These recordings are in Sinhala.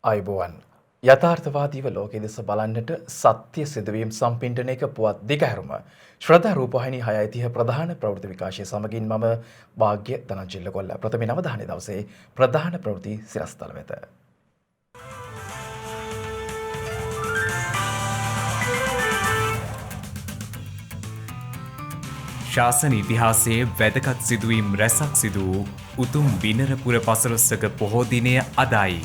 අයිබෝවන් යථාර්ථවාදීව ලෝකයේ දෙස බලන්නට සත්‍ය සිදුවීම් සම්පින්ඩනයක පුවත් දිගහැරුම ශ්‍රද්ධා රූපවාහිනී 6:30 ප්‍රධාන ප්‍රවෘත්ති විකාශය සමගින් මම වාග්ය ධනංජිල්ල කොල්ල ප්‍රථම අවධානය දවසේ ප්‍රධාන ප්‍රවෘත්ති සිරස්තල වෙත. ශාසන ඉතිහාසයේ වැදගත් සිදුවීම් රැසක් සිදු වූ උතුම් බිනරපුර පසළොස්වක පොහෝ දිනය අදයි.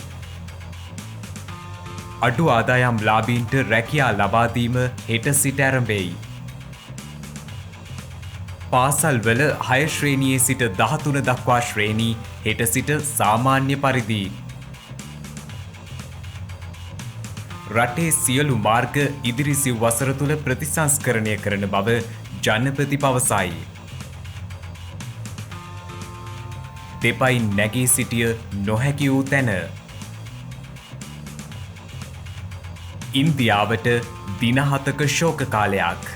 අඩු ආදායම් ලාභීන්ට රැකියා ලබා දීම හෙට සිට ආරම්භෙයි. පාසල්වල 6 ශ්‍රේණියේ සිට 13 දක්වා ශ්‍රේණි හෙට සිට සාමාන්‍ය පරිදි. රටේ සියලු මාර්ග ඉදිරි සිව් වසර තුළ ප්‍රතිසංස්කරණය කරන බව ජනපති පවසයි. දෙපයින් නැගී සිටිය නොහැකි වූ තැන. ඉන්දියාවට දින 7ක ශෝක කාලයක්.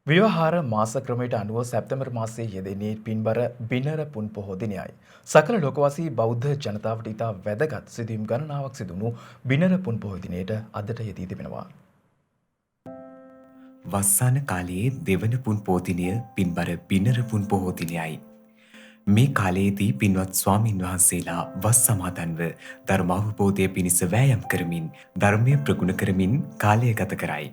ව්‍යවහාර මාස ක්‍රමයට අනුව සැප්තැම්බර් මාසයේ යෙදෙන්නේ පින්බර බිනර පුන් පොහෝ දිනයයි. සකල ලෝකවාසී බෞද්ධ ජනතාවට ඉතා වැදගත් සිදුවීම් ගණනාවක් සිදුණු බිනර පුන් පොහෝ දිනයට අදට යෙදී තිබෙනවා. වස්සාන කාලයේ දෙවන පුන් පොහෝ දිනය පින්බර බිනර පුන් පොහෝ දිනයයි. මේ කාලයේදී පින්වත් ස්වාමින් වහන්සේලා වස් සමාදන්ව ධර්මාවබෝධය පිණිස වෑයම් කරමින් ධර්මය ප්‍රගුණ කරමින් කාලය ගත කරයි.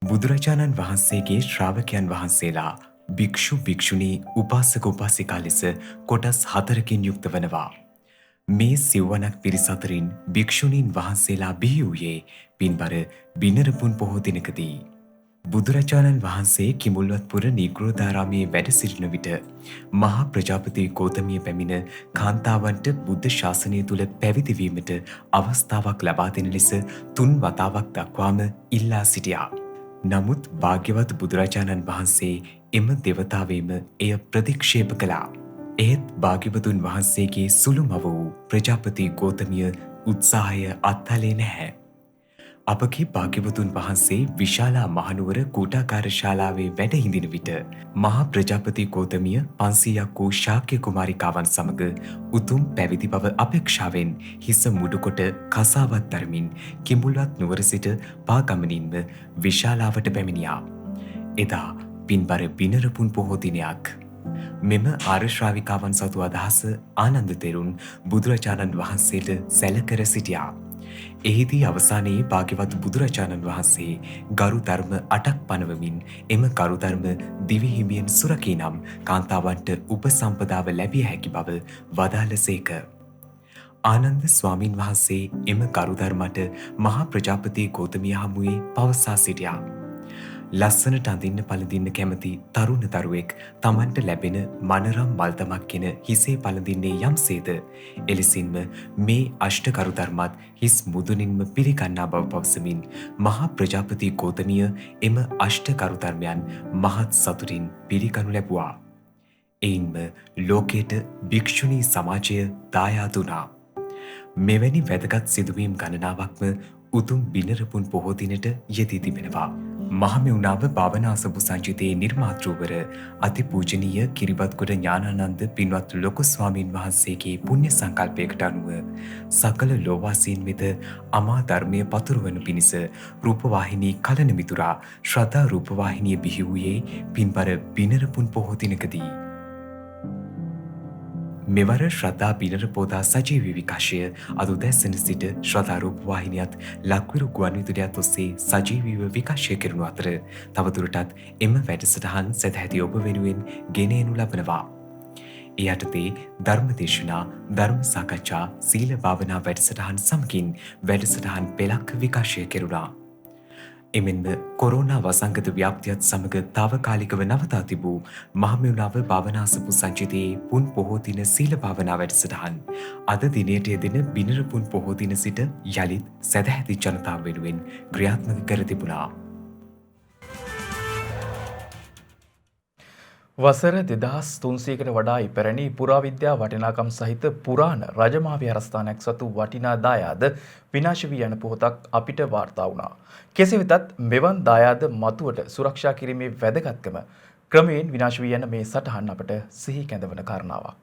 බුදුරජාණන් වහන්සේගේ ශ්‍රාවකයන් වහන්සේලා භික්ෂු භික්ෂුණී උපාසක උපාසිකා ලෙස කොටස් 4කින් යුක්ත වනවා. මේ සිව්වනක් පිරිස අතරින් භික්ෂුණීන් වහන්සේලා බිහි වූයේ පින්බර බිනර පුන් පොහෝ දිනකදී. බුදුරජාණන් වහන්සේ කිඹුල්වත්පුර නීග්‍රෝධාරාමයේ වැඩ සිටින විට මහා ප්‍රජාපති ගෞතමිය පැමිණ කාන්තාවන්ට බුද්ධ ශාසනය තුල පැවිදි වීමට අවස්ථාවක් ලබා දෙන ලෙස 3 වතාවක් දක්වාම ඉල්ලා සිටියා. නමුත් භාග්‍යවත් බුදුරජාණන් වහන්සේ එම දෙවතාවේම එය ප්‍රතික්ෂේප කළා. එහෙත් භාග්‍යවතුන් වහන්සේගේ සුළුමව වූ ප්‍රජාපති ගෞතමිය උත්සාහය අත්හලේ නැහැ. අපගේ භාග්‍යවතුන් වහන්සේ විශාලා මහනුවර කූටාකාර ශාලාවේ වැඩ හිඳින විට මහා ප්‍රජාපති ගෞතමිය 500ක් වූ ශාක්‍ය කුමාරිකාවන් සමග උතුම් පැවිදි බව අපේක්ෂාවෙන් හිස මුඩුකොට කසාවත් දරමින් කිඹුල්වත් නුවර සිට පාගමනින්ම විශාලාවට පැමිණියා. එදා පින්බර බිනර පුන් පොහෝ දිනයක්. මෙම ආර්ය ශ්‍රාවිකාවන් සතු අදහස ආනන්ද තෙරුන් බුදුරජාණන් වහන්සේට සැලකර සිටියා. එහිදී අවසානයේ භාග්‍යවත් බුදුරජාණන් වහන්සේ ගරු ධර්ම 8ක් පනවමින් එම ගරු ධර්ම දිවි හිමියෙන් සුරකී නම් කාන්තාවන්ට උපසම්පදාව ලැබිය හැකි බව වදාළසේක. ආනන්ද ස්වාමින් වහන්සේ එම ගරු ධර්මට මහා ප්‍රජාපති ගෞතමිය හමුවේ පවසා සිටියා. ලස්සනට අඳින්න පළඳින්න කැමති තරුණ දරුවෙක් තමන්ට ලැබෙන මනරම් මල්තමක් ගෙන හිසේ පළඳින්නේ යම්සේද එලෙසින්ම මේ අෂ්ටකරු ධර්මත් හිස් මුදුනින්ම පිළිගන්නා බව පවසමින් මහා ප්‍රජාපති ගෞතමිය එම අෂ්ටකරු ධර්මයන් මහත් සතුටින් පිළිගනු ලැබුවා. එයින්ම ලෝකයට භික්ෂුණී සමාජය දායාද වුණා. මෙවැනි වැදගත් සිදුවීම් ගණනාවක්ම උතුම් බිනර පුන් පොහෝ දිනට යෙදී තිබෙනවා. මහමෙවුනාව භාවනා අසපු සංචිතයේ නිර්මාතෘවර අතිපූජනීය කිරිබත්ගොඩ ඥානානන්ද පින්වත් ලොකු ස්වාමීන් වහන්සේගේ පුණ්‍ය සංකල්පයකට අනුව සකල ලෝවාසීන් වෙත අමා ධර්මය පතුරවනු පිණිස රූපවාහිනී කලන මිතුරා ශ්‍රද්ධා රූපවාහිනිය බිහි වූයේ පින්බර බිනර පුන් පොහෝ දිනකදී. මෙවර ශ්‍රද්ධා බිනර පෝදා සජීවී විකාශය අද උදැසන සිට ශ්‍රද්ධා රූපවාහිනියත් ලක්විරු ගුවන්විදුලියත් ඔස්සේ සජීවීව විකාශය කරනු අතර තවදුරටත් එම වැඩසටහන් සදැහැති ඔබ වෙනුවෙන් ගෙන එනු ලබනවා. ඒ යටතේ ධර්මදේශනා, ධර්ම සාකච්ඡා, සීල භාවනා වැඩසටහන් සමගින් වැඩසටහන් පෙළක් විකාශය කෙරුණා. එමෙන්ම කොරෝනා වසංගත ව්‍යාප්තියත් සමග తాවකාලිකව නවතා තිබූ මහමෙවුනාව භාවනා අසපු සංචිතයේ පුන් පොහෝ දින සීල භාවනා වැඩසටහන් අද දිනයට යෙදෙන බිනර පුන් පොහෝ දින සිට යළිත් සදැහැති ජනතාව වෙනුවෙන් ක්‍රියාත්මක කර තිබුණා. වසර 2300කට වඩා ඉපැරණි පුරාවිද්‍යා වටිනාකම් සහිත පුරාණ රජමාවි හරස්ථානයක් සතු වටිනා දායාද විනාශ වී යන පොහොතක් අපිට වාර්තා වුණා. කෙසේ වෙතත් මෙවන් දායාද මතුවට සුරක්ෂා කිරීමේ වැදගත්කම ක්‍රමයෙන් විනාශ වී යන මේ සටහන් අපට සිහි කැඳවන කාරණාවක්.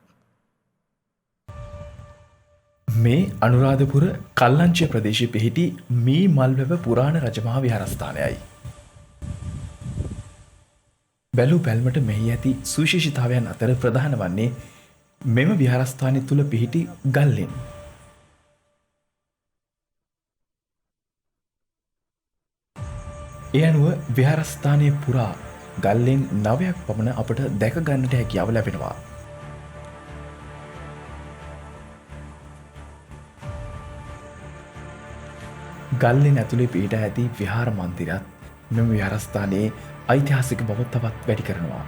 මේ අනුරාධපුර කල්ලංචිය ප්‍රදේශයේ පිහිටි මී මල්වැව පුරාණ රජමහා විහාරස්ථානයයි. බැලූ බැල්මට මෙහි ඇති සුවිශේෂීතාවයන් අතර ප්‍රධාන වන්නේ මෙම විහාරස්ථානය තුළ පිහිටි ගල්ලෙන්. ඒ අනුව විහාරස්ථානය පුරා ගල්ලෙන් 9ක් පමණ අපට දැක ගන්නට හැකියාව ලැබෙනවා. ගල්ලෙන් ඇතුලේ පිහිට ඇති විහාර මන්දිරත් මෙම විහාරස්ථානයේ ඓතිහාසික බව තවත් වැඩි කරනවා.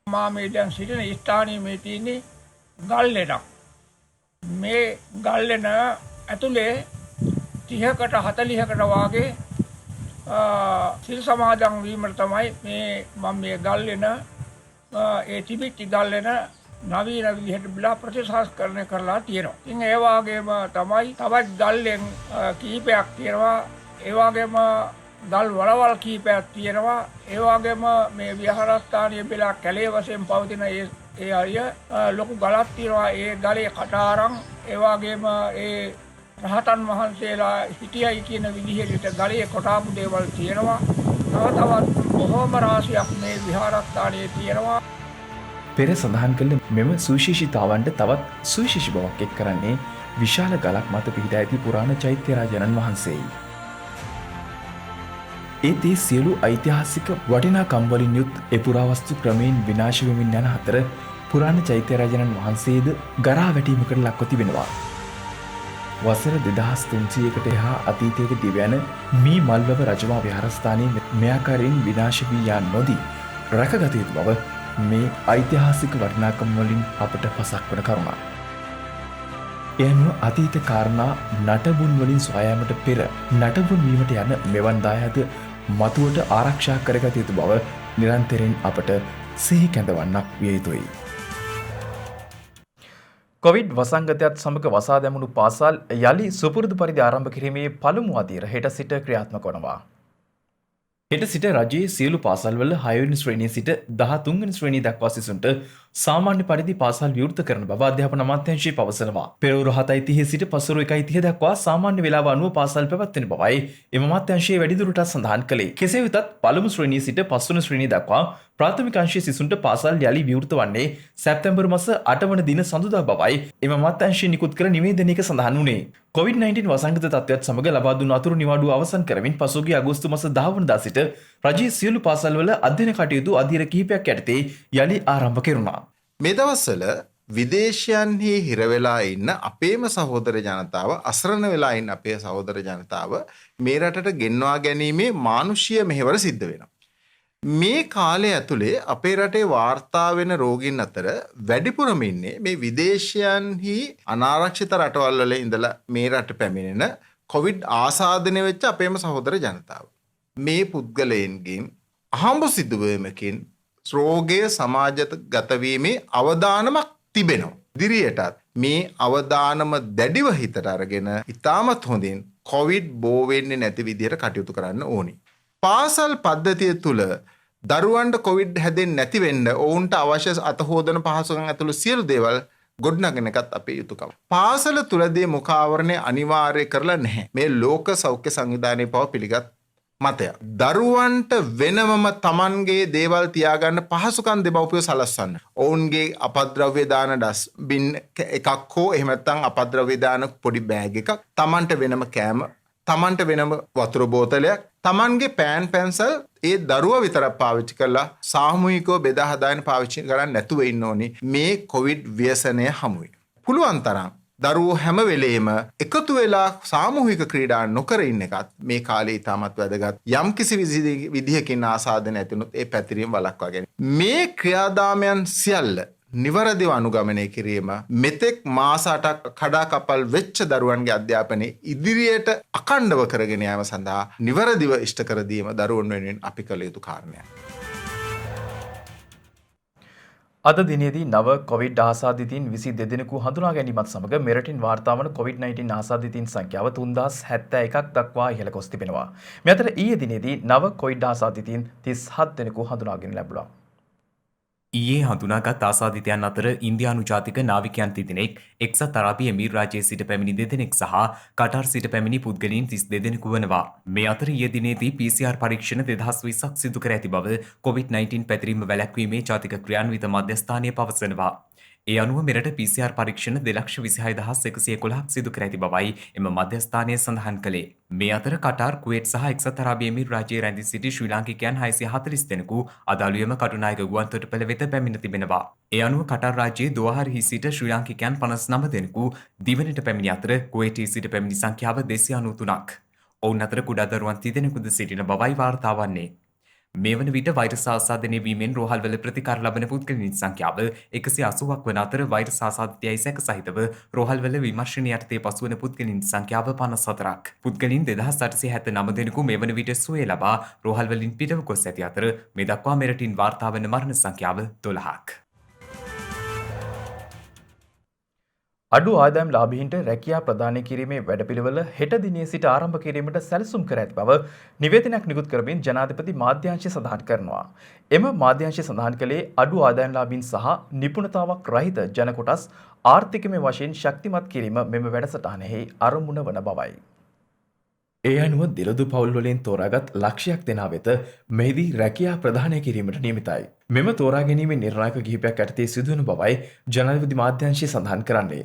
මා මේ දැන් සිටින ස්ථානයේ මේ තියෙන්නේ ගල්ලෙනක්. මේ ගල්ලෙන ඇතුලේ 30කට 40කට වාගේ සිල් සමාදන් වීමට තමයි මම මේ ගල්ලෙන ඒ තිබිච්ච ගල්ලෙන නවීන විදිහට බලා ප්‍රතිසංස්කරණය කරලා තියෙනවා. ඉතින් ඒ වගේම තමයි තවත් ගල්ලෙන් කීපයක් තියෙනවා. ඒ වගේම ගල් වලවල් කීපයක් තියෙනවා. ඒ වගේම මේ විහාරස්ථානයේ බලා කැලේ වශයෙන් පවතින ඒ අය ලොකු ගලක් තියෙනවා. ඒ ගලේ කටාරම් ඒ වගේම ඒ රහතන් වහන්සේලා හිටියයි කියන විදිහට ගලේ කොටාපු දේවල් තියෙනවා. තවත් බොහෝම රාශියක් මේ විහාරස්ථානයේ තියෙනවා. පෙර සඳහන් කළ මෙම සුවිශේෂීතාවන්ට තවත් සුවිශේෂී බවක් එක් කරන්නේ විශාල ගලක් මත පිහිටා ඇති පුරාණ චෛත්‍ය රාජානන් වහන්සේයි. ඒත් ඒ සියලු ඓතිහාසික වටිනාකම් වලින් යුත් ඒ පුරාවස්තු ක්‍රමයෙන් විනාශ වෙමින් යන අතර පුරාණ චෛත්‍ය රාජානන් වහන්සේද ගරා වැටීමකට ලක්ව තිබෙනවා. වසර 2300කට එහා අතීතයක දිවයන මී මල්වැව රජමහා විහාරස්ථානයේ මේ ආකාරයෙන් විනාශ වී යා නොදී රැකගත යුතු බව මේ ඓතිහාසික වටිනාකම් වලින් අපට පසක් වන කරුණක්. එයනුව අතීත කාරණා නටබුන් වලින් සොයායමට පෙර නටබුන් වීමට යන මෙවන් දායාද මතුවට ආරක්ෂා කරගත යුතු බව නිරන්තරයෙන් අපට සිහි කැඳවන්නක් විය යුතුයි. කොවිඩ් වසංගතයත් සමග වසා දැමුණු පාසල් යලි සුපුරුදු පරිදි ආරම්භ කිරීමේ පළමු අදියර හෙට සිට ක්‍රියාත්මක වනවා. හෙට සිට රජයේ සියලු පාසල්වල 6 වෙනි ශ්‍රේණිය සිට 13 වෙනි ශ්‍රේණිය දක්වා සිසුන්ට සාමාන්‍ය පරිදි පාසල් විවෘත කරන බව අධ්‍යාපන අමාත්‍යාංශය පවසනවා. පෙරවරු 7:30 සිට පසුවරු 1:30 දක්වා සාමාන්‍ය වේලාව අනුව පාසල් පැවැත්වෙන බවයි එම අමාත්‍යාංශයේ වැඩිදුරටත් සඳහන් කළේ. කෙසේ වෙතත් පළමු ශ්‍රේණිය සිට 5 වෙනි ශ්‍රේණිය දක්වා ප්‍රාථමික අංශයේ සිසුන්ට පාසල් යලි විවෘත වන්නේ සැප්තැම්බර් මාස 8 වන දින සඳුදා බවයි එම අමාත්‍යාංශය නිකුත් කළ නිවේදනයක සඳහන් වුණේ. COVID-19 වසංගත තත්ත්වයත් සමග ලබා දුන් අතුරු නිවාඩුව අවසන් කරමින් පසුගිය අගෝස්තු මාස 10 වනදා සිට රජයේ සියලු පාසල්වල අධ්‍යයන කටයුතු අදියර කිහිපයක් යටතේ යලි ආරම්භ කෙරුණා. මේ දවස්වල විදේශයන්හි හිරවෙලා ඉන්න අපේම සහෝදර ජනතාව අසරණ වෙලා ඉන්න අපේ සහෝදර ජනතාව මේ රටට ගෙන්වා ගැනීමේ මානුෂීය මෙහෙවර සිද්ධ වෙනවා. මේ කාලය ඇතුලේ අපේ රටේ වාර්තා වෙන රෝගීන් අතර වැඩිපුරම ඉන්නේ මේ විදේශයන්හි අනාරක්ෂිත රටවල් වල ඉඳලා මේ රට පැමිණෙන කොවිඩ් ආසාදනය වෙච්ච අපේම සහෝදර ජනතාව. මේ පුද්ගලයන්ගෙන් අහඹු සිදුවීමකින් රෝගය සමාජගත වීමේ අවදානමක් තිබෙනවා. ඉදිරියටත් මේ අවදානම දැඩිව හිතට අරගෙන ඉතාමත් හොඳින් කොවිඩ් බෝ වෙන්නේ නැති විදිහට කටයුතු කරන්න ඕනි. පාසල් පද්ධතිය තුළ දරුවන්ට කොවිඩ් හැදෙන්නේ නැති වෙන්න ඔවුන්ට අවශ්‍ය අතහොදන පහසුකම් ඇතුළු සියලු දේවල් ගොඩනගන එකත් අපේ යුතුකම. පාසල තුලදී මුඛාවරණය අනිවාර්ය කරලා නැහැ. මේ ලෝක සෞඛ්‍ය සංවිධානයේ පව පිළිගත් මතයක්. දරුවන්ට වෙනමම Tamanගේ දේවල් තියාගන්න පහසුකම් දෙමව්පියෝ සලස්වන්න. ඔවුන්ගේ අපද්‍රව්‍ය දාන ඩස්බින් එකක් හෝ එහෙම නැත්නම් අපද්‍රව්‍ය දාන පොඩි බෑග් එකක්, Tamanට වෙනම කෑම, Tamanට වෙනම වතුර බෝතලයක්, Tamanගේ පෑන් පැන්සල් ඒ දරුවා විතරක් පාවිච්චි කරලා සාමූහිකව බෙදා හදාගෙන පාවිච්චි කරන්නේ නැතුව ඉන්න ඕනි මේ කොවිඩ් ව්‍යසනය හමුවේ. පුළුවන් තරම් දරුවෝ හැම වෙලේම එකතු වෙලා සාමූහික ක්‍රීඩා නොකර ඉන්න එකත් මේ කාලේ ඉතාමත් වැදගත්. යම් කිසි විදිහකින් ආසාදන ඇතිවුනොත් ඒ පැතිරීම වළක්වා ගැනීම. මේ ක්‍රියාදාමයන් සියල්ල නිවැරදිව අනුගමනය කිරීම මෙතෙක් මාස 8ක් කඩාකප්පල් වෙච්ච දරුවන්ගේ අධ්‍යාපනයේ ඉදිරියට අඛණ්ඩව කරගෙන යාම සඳහා නිවැරදිව ඉෂ්ට කර දීම දරුවන් වෙනුවෙන් අපි කළ යුතු කාරණයක්. අද දිනේදී නව කොවිඩ් ආසාදිතයින් 22 දෙනෙකු හඳුනා ගැනීමත් සමග මෙරටින් වාර්තා වන COVID-19 ආසාදිතයින් සංඛ්‍යාව 3071ක් දක්වා ඉහළ ගොස් තිබෙනවා. මේ අතර ඊයේ දිනේදී නව කොවිඩ් ආසාදිතයින් 37 දෙනෙකු හඳුනාගෙන ලැබුණා. ඊයේ හඳුනාගත් ආසාදිතයන් අතර ඉන්දියානු ජාතික නාවිකයන් තිදෙනෙක්, එක්සත් අරාබි එමිරාජයේ සිට පැමිණි දෙදෙනෙක් සහ කටාර් සිට පැමිණි පුද්ගලයන් 32 දෙනෙකු වනවා. මේ අතර ඊයේ දිනේදී PCR පරීක්ෂණ 2020ක් සිදු කර ඇති බව COVID-19 පැතිරීම වැළැක්වීමේ ජාතික ක්‍රියාන්විත මධ්‍යස්ථානය පවසනවා. ඒ අනුව මෙරට PCR පරීක්ෂණ 2,26,111ක් සිදු කර ඇති බවයි එම මධ්‍යස්ථානය සඳහන් කළේ. මේ අතර කටාර්, කුවේට් සහ එක්සත් අරාබි එමිරාජයේ රැඳී සිටි ශ්‍රී ලාංකිකයන් 640 දෙනෙකු අදාළුවම කටුනායක ගුවන්තොටුපළ වෙත පැමිණ තිබෙනවා. ඒ අනුව කටාර් රාජ්‍යයේ දෝහාරෙහි සිට ශ්‍රී ලාංකිකයන් 59 දෙනෙකු දිවයිනට පැමිණි අතර කුවේටයේ සිට පැමිණි සංඛ්‍යාව 293ක්. ඔවුන් අතර කුඩා දරුවන් 30 දෙනෙකුද සිටින බවයි වාර්තා වන්නේ. මේ වන විට වෛරස් ආසාදනය වීමෙන් රෝහල්වල ප්‍රතිකාර ලබන පුද්ගලයන් සංඛ්‍යාව 180ක් වන අතර වෛරස් ආසාදිතයයි සැක සහිතව රෝහල්වල විමර්ශන යටතේ පසුවන පුද්ගලයන් සංඛ්‍යාව 54ක්. පුද්ගලයන් 2879 දෙනෙකු මේ වන විට සුවය ලබා රෝහල්වලින් පිටව ගොස් ඇති අතර මේ දක්වා මෙරටින් වාර්තා වන මරණ සංඛ්‍යාව 12ක්. අඩු ආදායම් ලාභීන්ට රැකියා ප්‍රදානය කිරීමේ වැඩපිළිවෙල හෙට දිනේ සිට ආරම්භ කිරීමට සැලසුම් කර ඇති බව නිවේදනයක් නිකුත් කරමින් ජනාධිපති මාධ්‍යාංශය සඳහන් කරනවා. එම මාධ්‍යාංශය සඳහන් කළේ අඩු ආදායම් ලාභීන් සහ නිපුණතාවක් රහිත ජන කොටස් ආර්ථිකමය වශයෙන් ශක්තිමත් කිරීම මෙම වැඩසටහනෙහි අරමුණ වන බවයි. ඒ අනුව දිලදු පවුල් වලින් තෝරාගත් ලක්ෂයක් දෙනා වෙත මෙහිදී රැකියා ප්‍රදානය කිරීමට නියමිතයි. මෙම තෝරා ගැනීමේ නිර්ණායක කිහිපයක් යටතේ සිදුවන බවයි ජනාධිපති මාධ්‍යාංශය සඳහන් කරන්නේ.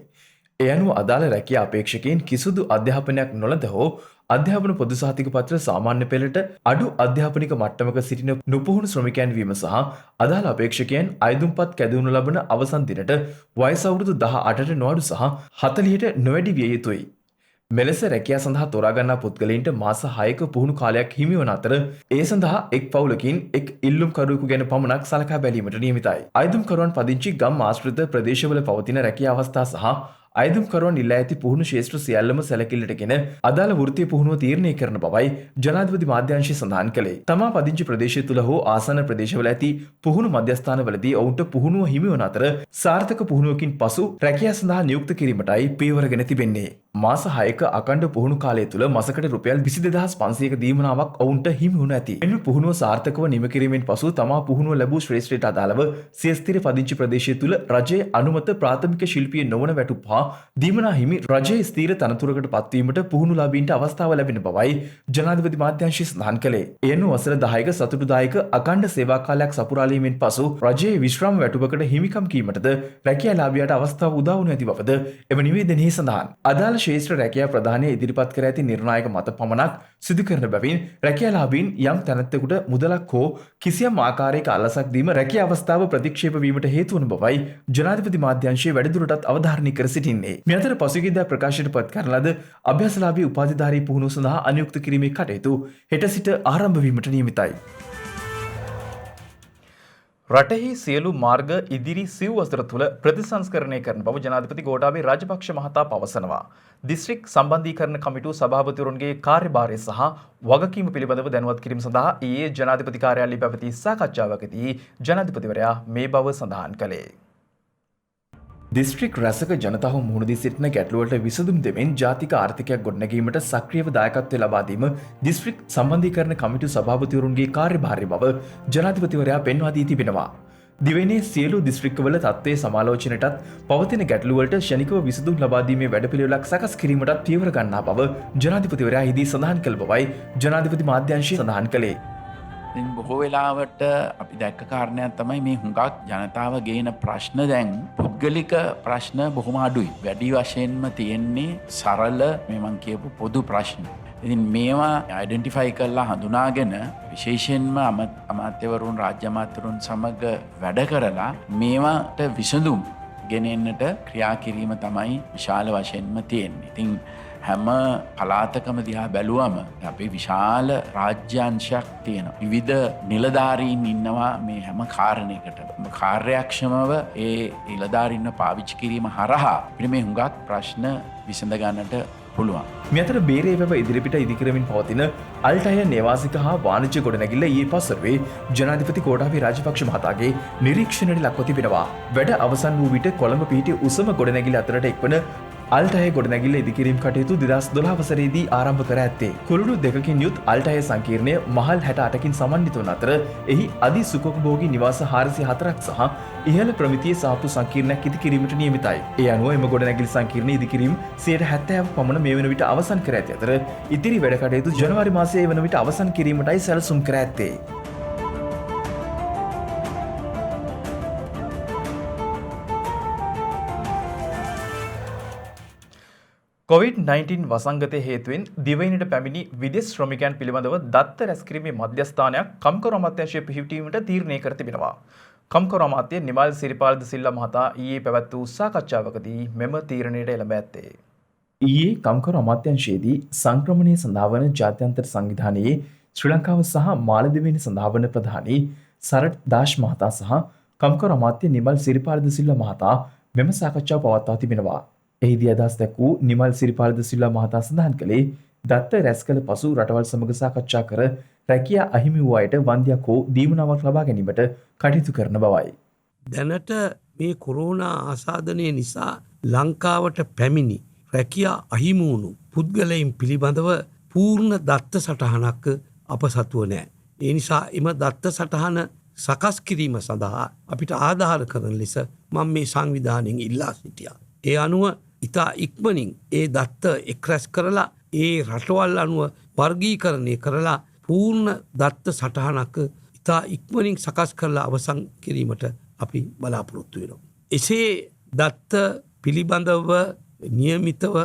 ඒ අනුව අදාළ රැකියා අපේක්ෂකයින් කිසිදු අධ්‍යාපනයක් නොලද හෝ අධ්‍යාපන පොදු සහතික පත්‍ර සාමාන්‍ය පෙළට අඩු අධ්‍යාපනික මට්ටමක සිටින නුපුහුණු ශ්‍රමිකයන් වීම සහ අදාළ අපේක්ෂකයන් අයදුම්පත් කැදවනු ලබන අවසන් දිනට වයස අවුරුදු 18ට නොඅඩු සහ 40ට නොවැඩි විය යුතුයි. මෙලෙස රැකියා සඳහා තෝරාගන්නා පුද්ගලයින්ට මාස 6ක පුහුණු කාලයක් හිමි වන අතර ඒ සඳහා එක් පවුලකින් එක් ඉල්ලුම්කරුවෙකු ගැන පමණක් සලකා බැලීමට නියමිතයි. අයදුම්කරුවන් පදිංචි ගම් ආශ්‍රිත ප්‍රදේශවල පවතින රැකියා අවස්ථා සහ අයදුම්කරුවන් ඉල්ලා ඇති පුහුණු ශේෂ්ත්‍ර සියල්ලම සැලකිල්ලටගෙන අදාළ වෘත්තීය පුහුණුව තීරණය කරන බවයි ජනාධිපති මාධ්‍යාංශය සඳහන් කළේ. තමා පදිංචි ප්‍රදේශය තුළ හෝ ආසන්න ප්‍රදේශවල ඇති පුහුණු මධ්‍යස්ථානවලදී ඔවුන්ට පුහුණුව හිමි වන අතර සාර්ථක පුහුණුවකින් පසු රැකියා සඳහා නියුක්ත කිරීමටයි පියවරගෙන තිබෙන්නේ. මාස 6ක අකණ්ඩ පුහුණු කාලය තුළ මාසකට රුපියල් 22500ක දීමනාවක් ඔවුන්ට හිමි වනු ඇති. එම පුහුණුව සාර්ථකව නිම කිරීමෙන් පසු තමා පුහුණුව ලැබූ ශ්‍රේෂ්ඨයට අදාළව සිය ස්ථිර පදිංචි ප්‍රදේශය තුළ රජයේ අනුමත ප්‍රාථමික ශිල්පීය නොවන වැටුප් හා දීමනා හිමි රජයේ ස්ථීර තනතුරකට පත්වීමට පුහුණුලාභීන්ට අවස්ථාව ලැබෙන බවයි ජනාධිපති මාධ්‍යාංශය සඳහන් කළේ. ඒ අනුව වසර 10ක සතුටුදායක අකණ්ඩ සේවා කාලයක් සපුරාලීමෙන් පසු රජයේ විශ්‍රාම වැටුපකට හිමිකම් කීමටද රැකියා ලාභියාට අවස්ථාව උදා වනු ඇති බවද එම නිවේදනයේ සඳහන්. අදාළ ශේෂ්ත්‍ර රැකියා ප්‍රදානය ඉදිරිපත් කර ඇති නිර්ණායක මත පමණක් සිදු කරන බැවින් රැකියා ලාභීන් යම් තැනැත්තෙකුට මුදලක් හෝ කිසියම් ආකාරයක අලසක් දීම රැකියා අවස්ථාව ප්‍රතික්ෂේප වීමට හේතු වන බවයි ජනාධිපති මාධ්‍යාංශය වැඩිදුරටත් අවධාරණය කර සිටින්නේ. මේ අතර පසුගියදා ප්‍රකාශයට පත් කරන ලද අභ්‍යාසලාභී උපාධිධාරී පුහුණුව සඳහා අනියුක්ත කිරීමේ කටයුතු හෙට සිට ආරම්භ වීමට නියමිතයි. රටෙහි සියලු මාර්ග ඉදිරි සිව් වසර තුළ ප්‍රතිසංස්කරණය කරන බව ජනාධිපති ගෝඨාභය රාජපක්ෂ මහතා පවසනවා. දිස්ත්‍රික් සම්බන්ධීකරණ කමිටුව සභාපතිවරුන්ගේ කාර්යභාරය සහ වගකීම පිළිබඳව දැනුවත් කිරීම සඳහා ඊයේ ජනාධිපති කාර්යාලයේ පැවති සාකච්ඡාවකදී ජනාධිපතිවරයා මේ බව සඳහන් කළේ. දිස්ත්‍රික් රැසක ජනතාව මුහුණ දී සිටින ගැටලුවලට විසඳුම් දෙමින් ජාතික ආර්ථිකයක් ගොඩනැගීමට සක්‍රියව දායකත්වය ලබා දීම දිස්ත්‍රික් සම්බන්ධීකරණ කමිටු සභාපතිවරුන්ගේ කාර්යභාරය බව ජනාධිපතිවරයා පෙන්වා දී තිබෙනවා. දිවයිනේ සියලු දිස්ත්‍රික්කවල තත්ත්වයේ සමාලෝචනයටත් පවතින ගැටලුවලට ෂණිකව විසඳුම් ලබා දීමේ වැඩපිළිවෙලක් සකස් කිරීමටත් පියවර ගන්නා බව ජනාධිපතිවරයා හිදී සඳහන් කළ බවයි ජනාධිපති මාධ්‍යාංශය සඳහන් කළේ. බොහෝ වෙලාවට අපි දැක්ක කාරණයක් තමයි මේ හුඟක් ජනතාව ගේන ප්‍රශ්න දැන් පුද්ගලික ප්‍රශ්න බොහොම අඩුයි. වැඩි වශයෙන්ම තියෙන්නේ සරල මේ මං කියපු පොදු ප්‍රශ්න. ඉතින් මේවා අයිඩෙන්ටිෆයි කරලා හඳුනාගෙන විශේෂයෙන්ම අමාත්‍යවරුන් රාජ්‍ය අමාත්‍යවරුන් සමග වැඩ කරලා මේවට විසඳුම් ගෙනෙන්නට ක්‍රියා කිරීම තමයි විශාල වශයෙන්ම තියෙන්නේ. ඉතින් හැම පළාතකම දිහා බැලුවම අපේ විශාල රාජ්‍යාංශයක් තියෙනවා. විවිධ නිලධාරීන් ඉන්නවා මේ හැම කාරණයකටම. කාර්යක්ෂමව ඒ නිලධාරීන්ව පාවිච්චි කිරීම හරහා අපිට මේ හුඟක් ප්‍රශ්න විසඳ ගන්නට පුළුවන්. මේ අතර බේරේ වැව ඉදිරිපිට ඉදිකරමින් පවතින අල්ටය නේවාසික හා වාණිජ්‍ය ගොඩනැගිල්ල ඊයේ පස්වරුවේ ජනාධිපති ගෝඨාභය රාජපක්ෂ මහතාගේ නිරීක්ෂණයට ලක්ව තිබෙනවා. වැඩ අවසන් වූ විට කොළඹ පිහිටි උසම ගොඩනැගිල්ල අතරට එක්වන අල්ටය ගොඩනැගිල්ල ඉදිකිරීම් කටයුතු 2012 වසරේදී ආරම්භ කර ඇත්තේ. කුළුණු දෙකකින් යුත් අල්ටය සංකීර්ණය මහල් 68කින් සමන්විත වන අතර එහි අධි සුඛෝපභෝගී නිවාස 404ක් සහ ඉහළ ප්‍රමිතියේ සාප්පු සංකීර්ණයක් ඉදිකිරීමට නියමිතයි. ඒ අනුව එම ගොඩනැගිලි සංකීර්ණය ඉදිකිරීම 70% පමණ මේ වන විට අවසන් කර ඇති අතර ඉදිරි වැඩ කටයුතු ජනවාරි මාසයේ වන විට අවසන් කිරීමටයි සැලසුම් කර ඇත්තේ. COVID-19 වසංගතය හේතුවෙන් දිවයිනට පැමිණි විදේශ ශ්‍රමිකයන් පිළිබඳව දත්ත රැස්කිරීමේ මධ්‍යස්ථානයක් කම්කරු අමාත්‍යාංශය පිහිටීමට තීරණය කර තිබෙනවා. කම්කරු අමාත්‍ය නිමල් සිරිපාල සිල්වා මහතා ඊයේ පැවැත් වූ සාකච්ඡාවකදී මෙම තීරණයට එළඹ ඇත්තේ. ඊයේ කම්කරු අමාත්‍යාංශයේදී සංක්‍රමණය සඳහා වන ජාත්‍යන්තර සංවිධානයේ ශ්‍රී ලංකාව සහ මාලදිවයින සඳහා වන ප්‍රධානී සරත් දාශ් මහතා සහ කම්කරු අමාත්‍ය නිමල් සිරිපාල සිල්වා මහතා මෙම සාකච්ඡාව පවත්වා තිබෙනවා. එහිදී අදහස් දැක්වූ නිමල් සිරිපාල සිල්වා මහතා සඳහන් කළේ දත්ත රැස් කළ පසු රටවල් සමග සාකච්ඡා කර රැකියා අහිමි වූ අයට වන්දියක් හෝ දීමනාවක් ලබා ගැනීමට කටයුතු කරන බවයි. දැනට මේ කොරෝනා ආසාදනය නිසා ලංකාවට පැමිණි රැකියා අහිමි වුණු පුද්ගලයන් පිළිබඳව පූර්ණ දත්ත සටහනක් අප සතුව නැහැ. ඒ නිසා එම දත්ත සටහන සකස් කිරීම සඳහා අපිට ආධාර කරන ලෙස මම මේ සංවිධානයෙන් ඉල්ලා සිටියා. ඒ අනුව ඉතා ඉක්මනින් ඒ දත්ත එක්රැස් කරලා ඒ රටවල් අනුව වර්ගීකරණය කරලා පූර්ණ දත්ත සටහනක් ඉතා ඉක්මනින් සකස් කරලා අවසන් කිරීමට අපි බලාපොරොත්තු වෙනවා. එසේ දත්ත පිළිබඳව නියමිතව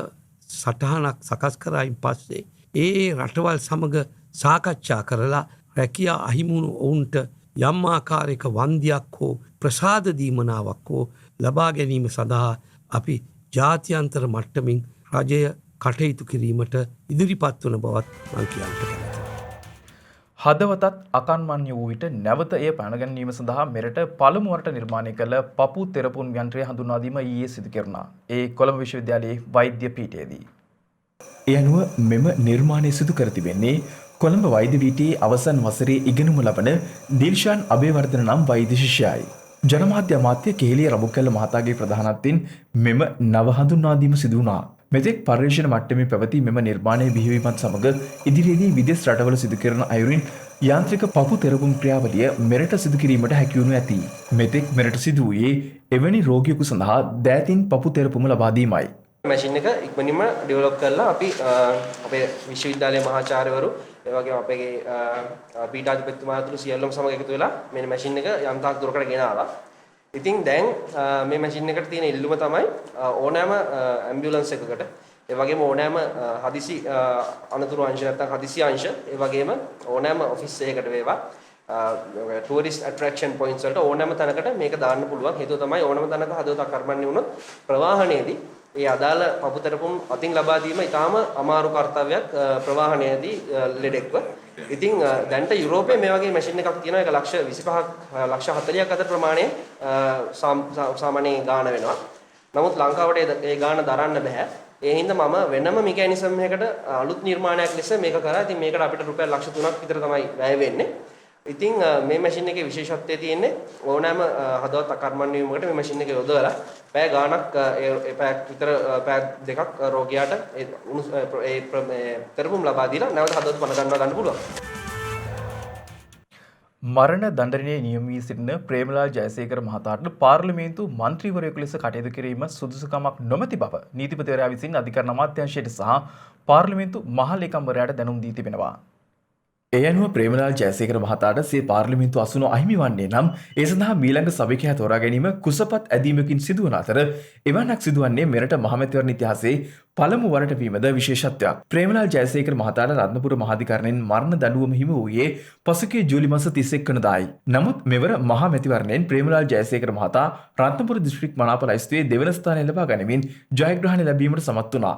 සටහනක් සකස් කරයින් පස්සේ ඒ රටවල් සමග සාකච්ඡා කරලා රැකියා අහිමුණු ඔවුන්ට යම් ආකාරයක වන්දියක් හෝ ප්‍රසාද දීමනාවක් හෝ ලබා ගැනීම සඳහා අපි ජාත්‍යන්තර මට්ටමින් රජය කටයුතු කිරීමට ඉදිරිපත් වන බවත් මම කියන්නට කැමැතියි. හදවතත් අකන්මන්‍ය වූ විට නැවත එය පැනගැනීම සඳහා මෙරට පළමුවරට නිර්මාණය කළ පපු තෙරපුම් යන්ත්‍රය හඳුන්වා දීම ඊයේ සිදු කෙරුණා. ඒ කොළඹ විශ්වවිද්‍යාලයේ වෛද්‍ය පීඨයේදී. ඒ අනුව මෙම නිර්මාණය සිදු කර තිබෙන්නේ කොළඹ වෛද්‍ය පීඨයේ අවසන් වසරේ ඉගෙනුම ලබන දිල්ෂාන් අබේවර්ධන නම් වෛද්‍ය ශිෂ්‍යයයි. ජනමාධ්‍ය අමාත්‍ය කේලිය රඹුකැල්ල මහතාගේ ප්‍රධානත්වයෙන් මෙම නව හඳුන්වාදීම සිදු වුණා. මෙතෙක් පර්යේෂණ මට්ටමේ පැවති මෙම නිර්මාණය බිහිවීමත් සමග ඉදිරියේදී විදේශ රටවල සිදු කරන අයුරින් යාන්ත්‍රික පපු තෙරපුම් ක්‍රියාවලිය මෙරට සිදු කිරීමට හැකි වනු ඇති. මෙතෙක් මෙරට සිදු වූයේ එවැනි රෝගියෙකු සඳහා දෑතින් පපු තෙරපුම ලබා දීමයි. මැෂින් එක ඉක්මනින්ම ඩෙවලොප් කරලා අපි අපේ විශ්වවිද්‍යාලයේ මහාචාර්යවරු ඒ වගේම අපේ පීඨාධිපතිතුමා ඇතුළු සියල්ලම සමග එකතු වෙලා මේ මැෂින් එක යම් තාක් දුරකට ගෙනාවා. ඉතින් දැන් මේ මැෂින් එකට තියෙන ඉල්ලුම තමයි ඕනෑම ඇම්බියුලන්ස් එකකට ඒ වගේම ඕනෑම හදිසි අනතුරු අංශ නැත්නම් හදිසි අංශ ඒ වගේම ඕනෑම ඔෆිස් එකකට වේවා ටූරිස්ට් ඇට්‍රැක්ෂන් පොයින්ට්ස් වලට ඕනෑම තැනකට මේක දාන්න පුළුවන්. හේතුව තමයි ඕනෑම තැනක හදවත අකර්මණ්‍ය වුණොත් ප්‍රවාහනයේදී ඒ අදාළ පපුතරපුම් අතින් ලබා දීම ඉතාම අමාරු කාර්යයක් ප්‍රවාහනයේදී ලෙඩෙක්ව. ඉතින් දැන්ට යුරෝපයේ මේ වගේ මැෂින් එකක් තියෙනවා. ඒක ලක්ෂ 25ක් ලක්ෂ 40ක් අතර ප්‍රමාණයේ සාමාන්‍ය ගාණ වෙනවා. නමුත් ලංකාවට ඒ ගාණ දරන්න බෑ. ඒ හින්දා මම වෙනම මෙකැනිසම් එකකට අලුත් නිර්මාණයක් ලෙස මේක කරා. ඉතින් මේකට අපිට රුපියල් ලක්ෂ 3ක් විතර තමයි වැය වෙන්නේ. ඉතින් මේ මැෂින් එකේ විශේෂත්වය තියෙන්නේ ඕනෑම හදවත් අකර්මණ්‍ය වීමකට මේ මැෂින් එක යොදවලා පැය ගාණක් පැයක් විතර පැය දෙකක් රෝගියාට ඒ තෙරපුම් ලබා දීලා නැවත හදවත් පණ ගන්න පුළුවන්. මරණ දණ්ඩනයේ නියම වී සිටින ප්‍රේමලාල් ජයසේකර මහතාට පාර්ලිමේන්තු මන්ත්‍රීවරයෙකු ලෙස කටයුතු කිරීම සුදුසුකමක් නොමැති බව නීතිපතිවරයා විසින් අධිකරණ අමාත්‍යාංශයට සහ පාර්ලිමේන්තු මහ ලේකම්වරයාට දැනුම් දී තිබෙනවා. ඒ අනුව ප්‍රේමලාල් ජයසේකර මහතාට සිය පාර්ලිමේන්තු අසුන අහිමි වන්නේ නම් ඒ සඳහා මීළඟ සභිකයා තෝරා ගැනීම කුසපත් ඇදීමකින් සිදුවන අතර එවැන්නක් සිදුවන්නේ මෙරට මහමැතිවරණ ඉතිහාසයේ පළමු වරට වීමද විශේෂත්වයක්. ප්‍රේමලාල් ජයසේකර මහතාට රත්නපුර මහාධිකරණයෙන් මරණ දඬුවම හිමි වූයේ පසුගිය ජූලි මාස 31 වෙනිදායි. නමුත් මෙවර මහමැතිවරණයෙන් ප්‍රේමලාල් ජයසේකර මහතා රත්නපුර දිස්ත්‍රික් මනාප ලයිස්තුවේ දෙවන ස්ථානය ලබා ගැනීමෙන් ජයග්‍රහණය ලැබීමට සමත් වුණා.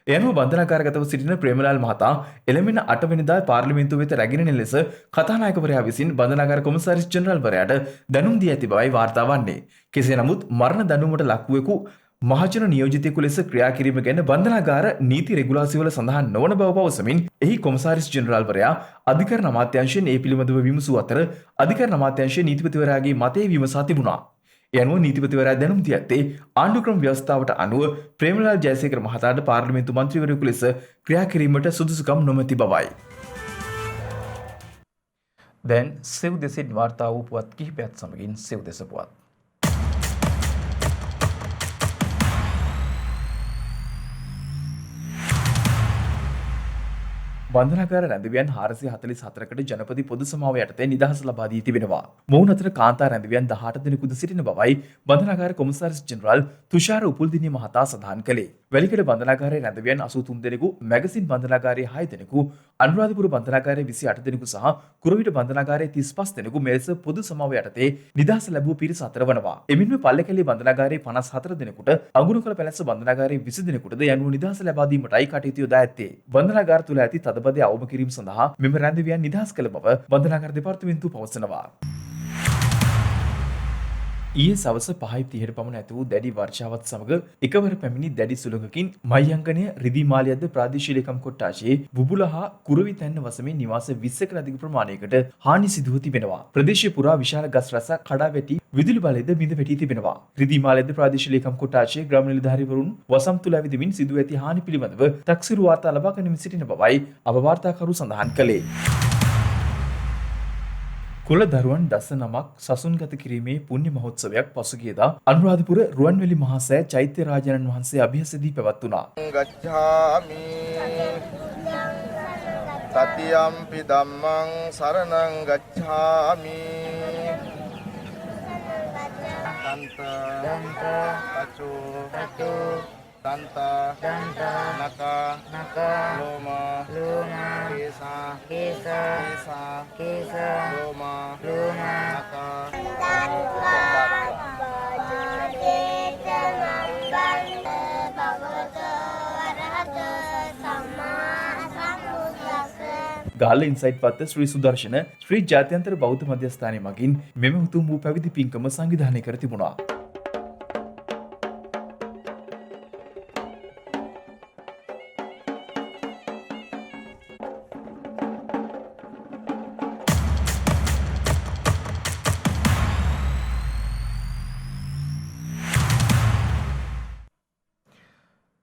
එයනුව බන්ධනාගාරගතව සිටින ප්‍රේමලාල් මහතා එළඹෙන 8 වෙනිදා පාර්ලිමේන්තුව වෙත රැගෙන එන ලෙස කතානායකවරයා විසින් බන්ධනාගාර කොමසාරිස් ජෙනරාල්වරයාට දැනුම් දී ඇති බවයි වාර්තා වන්නේ. කෙසේ නමුත් මරණ දඬුවමට ලක්වූවෙකු මහජන නියෝජිතයෙකු ලෙස ක්‍රියා කිරීම ගැන බන්ධනාගාර නීති රෙගුලාසිවල සඳහන් නොවන බව පවසමින් එහි කොමසාරිස් ජෙනරාල්වරයා අධිකරණ අමාත්‍යාංශයෙන් ඒ පිළිබඳව විමසූ අතර අධිකරණ අමාත්‍යාංශයේ නීතිපතිවරයාගේ මතය විමසා තිබුණා. ඒ අනුව නීතිපතිවරයා දැනුම් දී ඇත්තේ ආණ්ඩුක්‍රම ව්‍යවස්ථාවට අනුව ප්‍රේමලාල් ජයසේකර මහතාට පාර්ලිමේන්තු මන්ත්‍රීවරයෙකු ලෙස ක්‍රියා කිරීමට සුදුසුකම් නොමැති බවයි. දැන් සෙව් දෙසින් වාර්තා වූ පුවත් කිහිපයක් සමගින් සෙව් දෙස පුවත්. බන්ධනාගාර රැඳවියන් 444කට ජනපති පොදු සමාව යටතේ නිදහස ලබා දී තිබෙනවා. මොවුන් අතර කාන්තා රැඳවියන් 18 දෙනෙකුද සිටින බවයි බන්ධනාගාර කොමසාරිස් ජෙනරාල් තුෂාර උපුල්දිනිය මහතා සඳහන් කළේ. වැලිකඩ බන්ධනාගාරයේ රැඳවියන් 83 දෙනෙකු, මැගසින් බන්ධනාගාරයේ 6 දෙනෙකු, අනුරාධපුර බන්ධනාගාරයේ 28 දෙනෙකු සහ කුරුවිට බන්ධනාගාරයේ 35 දෙනෙකු මෙලෙස පොදු සමාව යටතේ නිදහස ලැබූ පිරිස අතර වනවා. එමින්ම පල්ලේකැලේ බන්ධනාගාරයේ 54 දෙනෙකුට, අඟුරුකල පැලැස්ස බන්ධනාගාරයේ 20 දෙනෙකුටද යනුව නිදහස ලබා දීමටයි කටයුතු යොදා ඇත්තේ. බන්ධනාගාර තුළ ඇති තදබදය අවම කිරීම සඳහා මෙම රැඳවියන් නිදහස් කළ බව බන්ධනාගාර දෙපාර්තමේන්තුව පවසනවා. ඊයේ සවස 5:30ට පමණ ඇති වූ දැඩි වර්ෂාවත් සමග එකවර පැමිණි දැඩි සුළඟකින් මහියංගනය රිදී මාලියද්ද ප්‍රාදේශීය ලේකම් කොට්ටාශයේ බුබුල හා කුරුවි තැන්න වසමින් නිවාස 20කට අධික ප්‍රමාණයකට හානි සිදුව තිබෙනවා. ප්‍රදේශය පුරා විශාල ගස් රැසක් කඩා වැටි විදුලි බලයද බිඳ වැටී තිබෙනවා. රිදී මාලියද්ද ප්‍රාදේශීය ලේකම් කොට්ටාශයේ ග්‍රාම නිලධාරීවරුන් වසම් තුල ඇවිදමින් සිදුව ඇති හානි පිළිබඳව තක්සේරු වාර්තා ලබා ගැනීම සිටින බවයි අපවාර්තාකරු සඳහන් කළේ. කුල දරුවන් දස නමක් සසුන්ගත කිරීමේ පුණ්‍ය මහෝත්සවයක් පසුගියදා අනුරාධපුර රුවන්වැලි මහා සෑ චෛත්‍ය රාජානන් වහන්සේ අභියසදී පැවැත්වුණා. ගච්ඡාමි තතියම්පි ධම්මං සරණං ගච්ඡාමි දන්ත පචෝ දන්ත නක ලෝම කේස ලෝම නක ගාල්ල ඉන්සයිට් පත්ත ශ්‍රී සුදර්ශන ශ්‍රී ජාත්‍යන්තර බෞද්ධ මධ්‍යස්ථානය මගින් මෙම උතුම් වූ පැවිදි පින්කම සංවිධානය කර තිබුණා.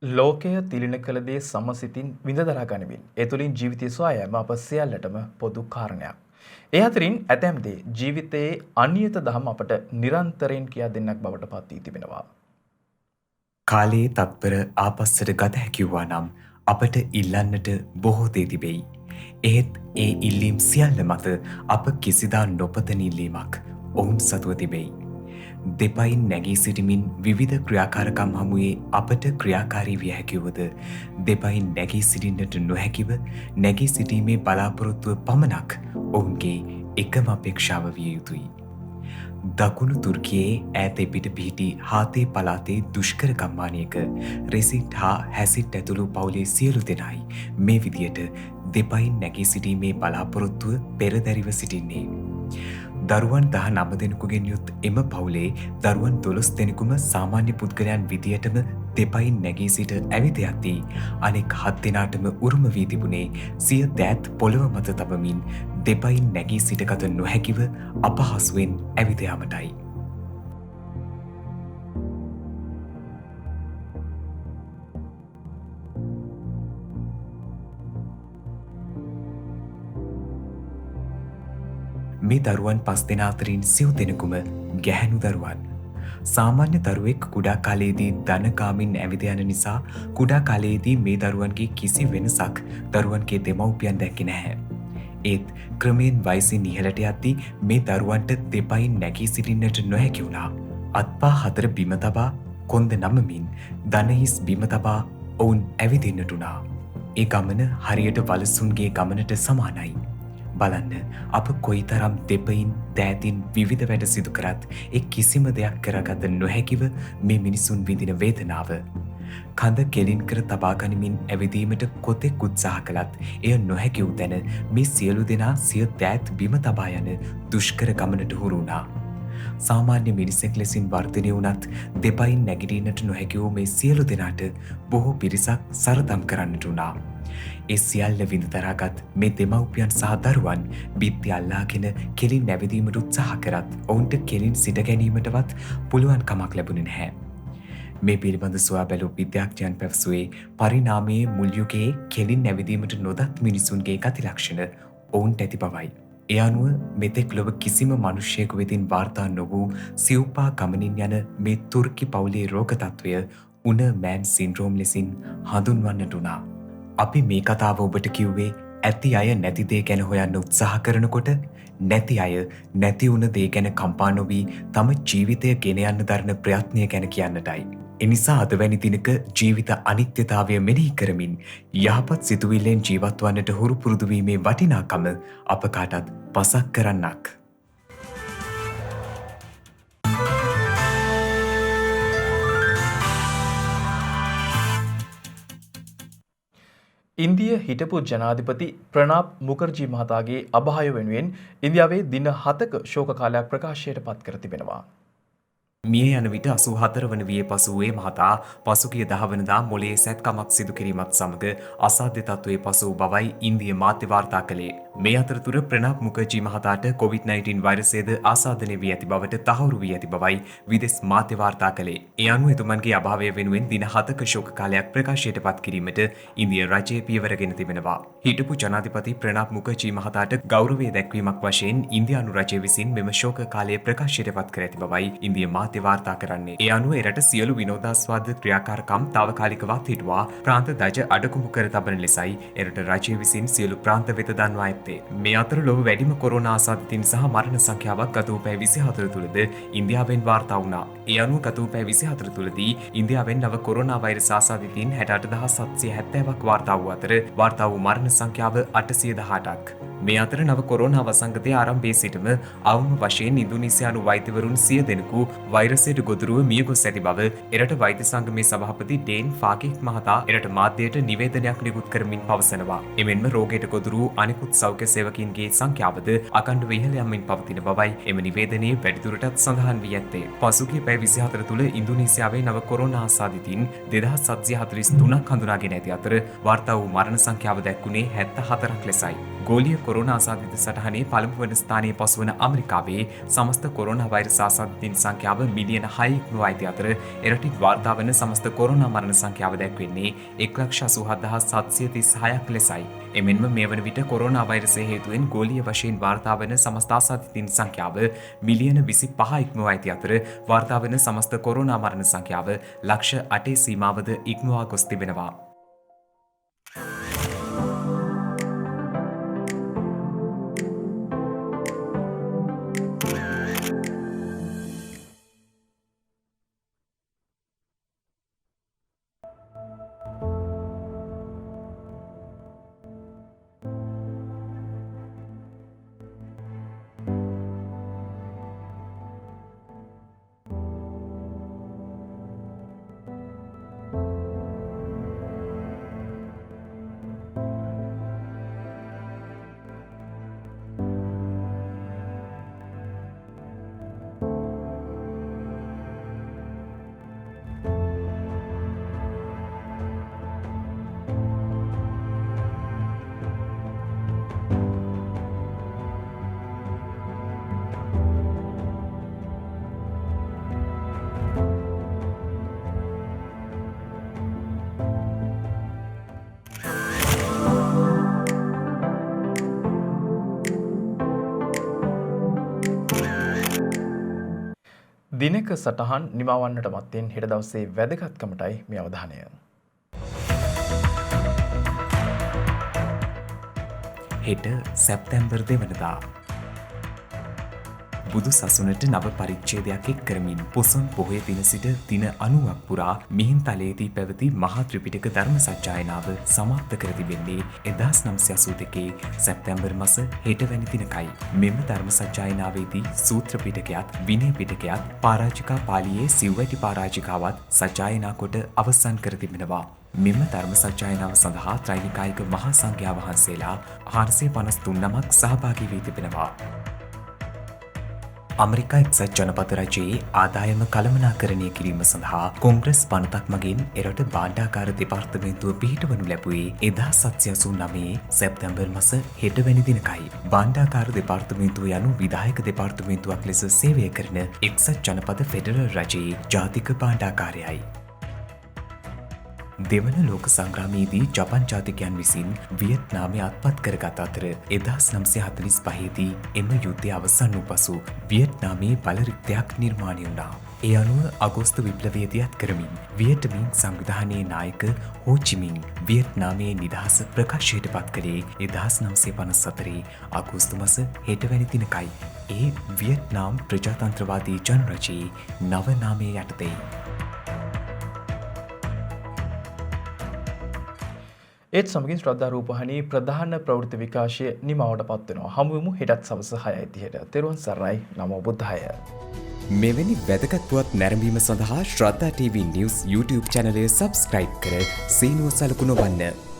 ලෝකය තිලින කළ දේ සමසිතින් විඳදරා ගනිමින් ඒ තුළින් ජීවිතය සොයා යාම අප සියල්ලටම පොදු කාරණයක්. ඒ අතරින් ඇතැම් දේ ජීවිතයේ අනියත දහම අපට නිරන්තරයෙන් කියා දෙන්නක් බවට පත් වී තිබෙනවා. කාලයේ තත්පර ආපස්සට ගත හැකිවුවා නම් අපට ඉල්ලන්නට බොහෝ දේ තිබෙයි. එහෙත් ඒ ඉල්ලීම් සියල්ල මත අප කිසිදා නොපතන ඉල්ලීමක් ඔවුන් සතුව තිබෙයි. දෙපයින් නැගී සිටිමින් විවිධ ක්‍රියාකාරකම් හමුවේ අපට ක්‍රියාකාරී විය හැකිවද දෙපයින් නැගී සිටින්නට නොහැකිව නැගී සිටීමේ බලාපොරොත්තුව පමණක් ඔවුන්ගේ එකම අපේක්ෂාව විය යුතුයි. දකුණු තුර්කියේ ඈතේ පිට පිහිටි හාතේ පළාතේ දුෂ්කර ගම්මානයක රෙසිට් හා හැසිට් ඇතුළු පවුලේ සියලු දෙනායි මේ විදියට දෙපයින් නැගී සිටීමේ බලාපොරොත්තුව පෙරදැරිව සිටින්නේ. දරුවන් 19 දෙනෙකුගෙන් යුත් එම පවුලේ දරුවන් 12 දෙනෙකුම සාමාන්‍ය පුද්ගලයන් විදියටම දෙපයින් නැගී සිට ඇවිද යද්දී අනෙක් 7 දෙනාටම උරුම වී තිබුණේ සිය දෑත් පොළව මත තබමින් දෙපයින් නැගී සිටගත නොහැකිව අපහසුවෙන් ඇවිද යාමටයි. මේ දරුවන් 5 දෙනා අතරින් සිව් දෙනෙකුම ගැහැණු දරුවන්. සාමාන්‍ය දරුවෙක් කුඩා කාලයේදී ධනකාමින් ඇවිද යන නිසා කුඩා කාලයේදී මේ දරුවන්ගේ කිසි වෙනසක් දරුවන්ගේ දෙමව්පියන් දැක්කේ නැහැ. ඒත් ක්‍රමයෙන් වයසින් ඉහළට යද්දී මේ දරුවන්ට දෙපයින් නැගී සිටින්නට නොහැකි වුණා. අත්පා 4 බිම තබා කොන්ද නමමින් දනහිස් බිම තබා ඔවුන් ඇවිදින්නට වුණා. ඒ ගමන හරියට වලසුන්ගේ ගමනට සමානයි. බලන්න අප කොයිතරම් දෙපයින් දෑතින් විවිධ වැඩ සිදු කරත් ඒ කිසිම දෙයක් කරගත නොහැකිව මේ මිනිසුන් විඳින වේදනාව. කඳ කෙලින් කර තබා ගනිමින් ඇවිදීමට කොතෙක් උත්සාහ කළත් එය නොහැකි වූ තැන මේ සියලු දෙනා සිය දෑත් බිම තබා යන දුෂ්කර ගමනට හුරු වුණා. සාමාන්‍ය මිනිසෙක් ලෙසින් වර්ධනය වුණත් දෙපයින් නැගිටින්නට නොහැකි වූ මේ සියලු දෙනාට බොහෝ පිරිසක් සරදම් කරන්නට වුණා. ඒ සියල්ල විඳ දරාගත් මේ දෙමව්පියන් සහ දරුවන් බිත්ති අල්ලාගෙන කෙලින් නැවිදීමට උත්සාහ කරත් ඔවුන්ට කෙලින් සිට ගැනීමටවත් පුළුවන් කමක් ලැබුණේ නැහැ. මේ පිළිබඳ සොයා බැලූ විද්‍යාඥයන් පැවසුවේ පරිණාමයේ මුල් යුගයේ කෙලින් නැවිදීමට නොදත් මිනිසුන්ගේ ගති ලක්ෂණ ඔවුන්ට ඇති බවයි. ඒ අනුව මෙතෙක් ලොව කිසිම මනුෂ්‍යයෙකු වෙතින් වාර්තා නොවූ සිව්පා ගමනින් යන මේ තුර්කි පවුලේ රෝග තත්ත්වය උන මෑන් සින්ඩ්‍රෝම් ලෙසින් හඳුන්වන්නට වුණා. අපි මේ කතාව ඔබට කිව්වේ ඇති අය නැති දේ ගැන හොයන්න උත්සාහ කරනකොට නැති අය නැති වුණ දේ ගැන කම්පා නොවී තම ජීවිතය ගෙන යන්න දරන ප්‍රයත්නය ගැන කියන්නටයි. එනිසා අද වැනි දිනක ජීවිත අනිත්‍යතාවය මෙනෙහි කරමින් යහපත් සිතුවිල්ලෙන් ජීවත් වන්නට හුරු පුරුදු වීමේ වටිනාකම අප කාටත් පසක් කරන්නක්. ඉන්දිය හිටපු ජනාධිපති ප්‍රනාප් මුකර්ජී මහතාගේ අභාය වෙනුවෙන් ඉන්දියාවේ දින 7ක ශෝක කාලයක් ප්‍රකාශයට පත් කර තිබෙනවා. මිය යන විට 84 වන වියේ පසු වූ මහතා පසුගිය 10 වනදා මොළයේ සැත්කමක් සිදු කිරීමත් සමග අසාධ්‍ය තත්ත්වයේ පසු වූ බවයි ඉන්දිය මාධ්‍ය වාර්තා කළේ. මේ අතරතුර ප්‍රනාප් මුකර්ජී මහතාට COVID-19 වෛරසයද ආසාදනය වී ඇති බවට තහවුරු වී ඇති බවයි විදෙස් මාධ්‍ය වාර්තා කළේ. ඒ අනුව එතුමන්ගේ අභාවය වෙනුවෙන් දින 7ක ශෝක කාලයක් ප්‍රකාශයට පත් කිරීමට ඉන්දිය රජය පියවරගෙන තිබෙනවා. හිටපු ජනාධිපති ප්‍රනාප් මුකර්ජී මහතාට ගෞරවය දැක්වීමක් වශයෙන් ඉන්දියානු රජය විසින් මෙම ශෝක කාලය ප්‍රකාශයට පත් කර ඇති බවයි ඉන්දිය මාධ්‍ය වාර්තා කරන්නේ. ඒ අනුව එරට සියලු විනෝදාස්වාද ක්‍රියාකාරකම් తాවකාලිකව අත්හිටුවා ප්‍රාන්ත දජ අඩකුඹු කර තබන ලෙසයි එරට රජය විසින් සියලු ප්‍රාන්ත වෙත දන්වා ඇත්තේ. මේ අතර ලොව වැඩිම කොරෝනා ආසාදිතයින් සහ මරණ සංඛ්‍යාවක් ගත වූ පැය 24 තුළද ඉන්දියාවෙන් වාර්තා වුණා. ඒ අනුව ගත වූ පැය 24 තුළදී ඉන්දියාවෙන් නව කොරෝනා වෛරස් ආසාදිතයින් 68770ක් වාර්තා වූ අතර වාර්තා වූ මරණ සංඛ්‍යාව 818ක්. මේ අතර නව කොරෝනා වසංගතයේ ආරම්භයේ සිටම අවම වශයෙන් ඉන්දුනීසියානු වෛද්‍යවරුන් 100 දෙනෙකු වෛරසයට ගොදුරුව මියගොස් ඇති බව එරට වෛද්‍ය සංගමේ සභාපති ඩේන් ෆාකික් මහතා එරට මාධ්‍යයට නිවේදනයක් නිකුත් කරමින් පවසනවා. එමෙන්ම රෝගයට ගොදුරු අනිකුත් සෞඛ්‍ය සේවකීන්ගේ සංඛ්‍යාවද අකණ්ඩව ඉහළ යමින් පවතින බවයි එම නිවේදනයේ වැඩිදුරටත් සඳහන් වී ඇත්තේ. පසුගිය පැය 24 තුළ ඉන්දුනීසියාවේ නව කොරෝනා ආසාදිතයින් 2743ක් හඳුනාගෙන ඇති අතර වාර්තා වූ මරණ සංඛ්‍යාව දැක්ුණේ 74ක් ලෙසයි. ගෝලීය කොරෝනා ආසාදිත සටහනේ පළමු වන ස්ථානයේ පසුවන ඇමරිකාවේ සමස්ත කොරෝනා වෛරස් ආසාදිතයින් සංඛ්‍යාව මිලියන 6ක් වූ අතර එරටින් වාර්තා වන සමස්ත කොරෝනා මරණ සංඛ්‍යාව දැක්වෙන්නේ 1,87,736ක් ලෙසයි. එමෙන්ම මේ වන විට කොරෝනා වෛරසය හේතුවෙන් ගෝලීය වශයෙන් වාර්තා වන සමස්ත ආසාදිතයින් සංඛ්‍යාව මිලියන 25ක් ඉක්මවා ඇති අතර වාර්තා වන සමස්ත කොරෝනා මරණ සංඛ්‍යාව ලක්ෂ 8 සීමාවද ඉක්මවා ගොස් තිබෙනවා. දිනක සටහන් නිමවන්නට මත්තෙන් හෙට දවසේ වැදගත්කමටයි මේ අවධානය. හෙට සැප්තැම්බර් 2 වෙනිදා බුදු සසුනට නව පරිච්ඡේදයක් එක් කරමින් පොසොන් පොහොය දින සිට දින 90ක් පුරා මිහින්තලයේදී පැවති මහා ත්‍රිපිටක ධර්ම සජ්ජායනාව සමාප්ත කර තිබෙන්නේ 1982 සැප්තැම්බර් මාස හෙට වැනි දිනකයි. මෙම ධර්ම සජ්ජායනාවේදී සූත්‍ර පිටකයත් විනය පිටකයත් පරාජිකා පාළියේ සිව්වැටි පරාජිකාවත් සජ්ජායනා කොට අවසන් කර තිබෙනවා. මෙම ධර්ම සජ්ජායනාව සඳහා ත්‍රිනිකායික මහා සංඝයා වහන්සේලා 453 නමක් සහභාගී වී තිබෙනවා. අමරිකා එක්සත් ජනපද රජයේ ආදායම කළමනාකරණය කිරීම සඳහා කොංග්‍රස් පනතක් මගින් එරට බාණ්ඩාකාර දෙපාර්තමේන්තුව පිහිටවනු ලැබුවේ 1789 සැප්තැම්බර් මස 6 වැනි දිනකයි. බාණ්ඩාකාර දෙපාර්තමේන්තුව යනු විධායක දෙපාර්තමේන්තුවක් ලෙස සේවය කරන එක්සත් ජනපද ෆෙඩරල් රජයේ ජාතික බාණ්ඩාකාරයයි. දෙවන ලෝක සංග්‍රාමයේදී ජපන් ජාතිකයන් විසින් වියට්නාමය අත්පත් කරගත් අතර 1945දී එම යුද්ධය අවසන් වූ පසු වියට්නාමයේ බලරික්තයක් නිර්මාණය වුණා. ඒ අනුව අගෝස්තු විප්ලවයේදී අත් කරමින් වියට්මින් සංවිධානයේ නායක හෝ චි මින් වියට්නාමයේ නිදහස ප්‍රකාශයට පත් කළේ 1954 අගෝස්තු මාස 6 වැනි දිනකයි. ඒ වියට්නාම් ප්‍රජාතන්ත්‍රවාදී ජනරජයේ නව නාමය යටතේ. ඒත් සමගින් ශ්‍රද්ධා රූපවාහිනී ප්‍රධාන ප්‍රවෘත්ති විකාශය නිමවට පත්වෙනවා. හමුවෙමු හෙටත් සවස 6:30ට. තෙරුවන් සරණයි. නමෝ බුද්ධාය. මෙවැනි වැදගත් පුවත් නැරඹීම සඳහා ශ්‍රද්ධා TV News YouTube channel එක subscribe කර සීනුව සලකුණ වන්න.